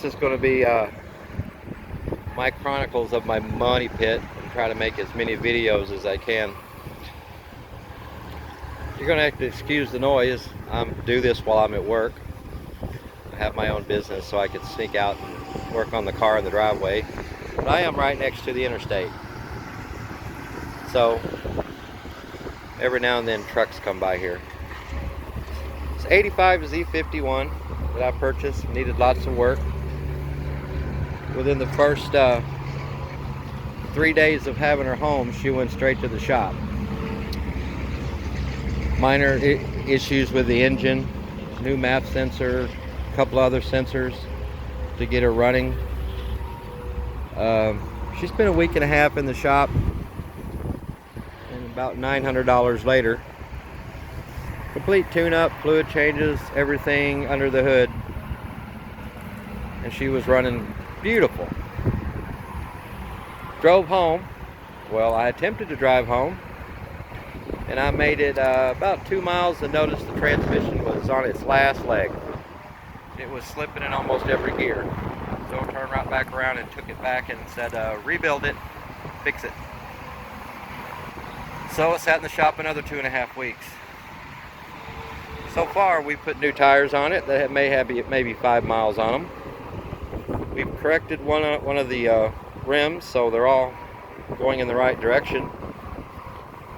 This is going to be my chronicles of my money pit, and try to make as many videos as I can. You're going to have to excuse the noise. I do this while I'm at work. I have my own business, so I could sneak out and work on the car in the driveway. But I am right next to the interstate, so every now and then trucks come by here. It's 85 Z51 that I purchased. Needed lots of work. Within the first 3 days of having her home, she went straight to the shop. Minor issues with the engine, new map sensor, a couple other sensors to get her running. She spent a week and a half in the shop, and about $900 later, complete tune-up, fluid changes, everything under the hood, and she was running beautiful. Drove home. Well, I attempted to drive home, and I made it about 2 miles and noticed the transmission was on its last leg. It was slipping in almost every gear. So I turned right back around and took it back and said, rebuild it, fix it. So it sat in the shop another 2.5 weeks. So far, we put new tires on it that may have maybe 5 miles on them. We've corrected one of the rims, so they're all going in the right direction.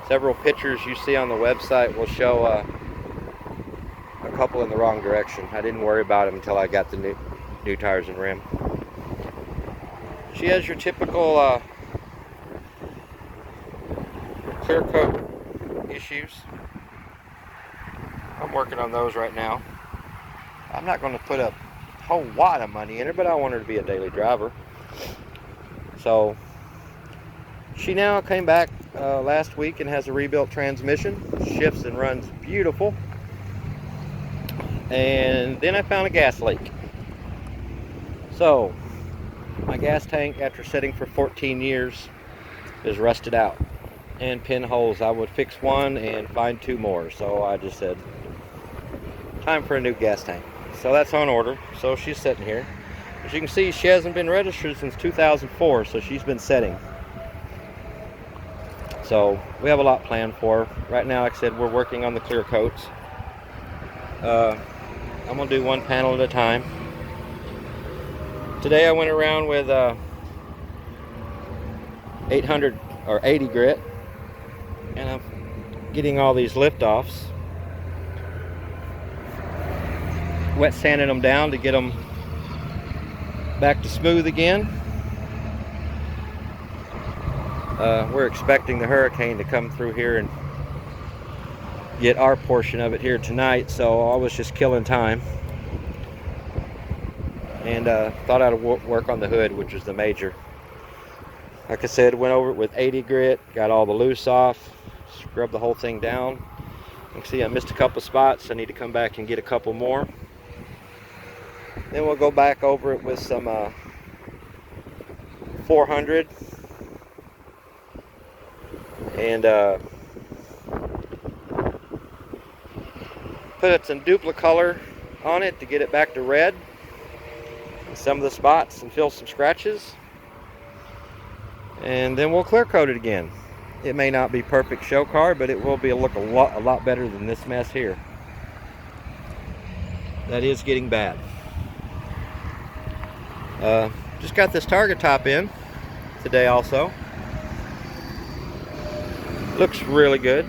Several pictures you see on the website will show a couple in the wrong direction. I didn't worry about them until I got the new tires and rim. She has your typical clear coat issues. I'm working on those right now. I'm not going to put a whole lot of money in her, but I want her to be a daily driver. So she now came back last week and has a rebuilt transmission, shifts and runs beautiful. And then I found a gas leak. So my gas tank, after sitting for 14 years, is rusted out, and pinholes. I would fix one and find 2 more, so I just said time for a new gas tank. So that's on order. So she's sitting here. As you can see, she hasn't been registered since 2004, so she's been sitting. So we have a lot planned for her. Right now, like I said, we're working on the clear coats. I'm going to do one panel at a time. Today I went around with 800 or 80 grit, and I'm getting all these lift-offs. Wet sanding them down to get them back to smooth again. We're expecting the hurricane to come through here and get our portion of it here tonight, so I was just killing time, and thought I'd work on the hood, which is the major. Like I said, went over it with 80 grit, got all the loose off, scrubbed the whole thing down. You can see I missed a couple spots. I need to come back and get a couple more. Then we'll go back over it with some 400 and put some duplicolor on it to get it back to red in some of the spots and fill some scratches. And then we'll clear coat it again. It may not be perfect show car, but it will be look a lot better than this mess here. That is getting bad. Just got this target top in today also. Looks really good.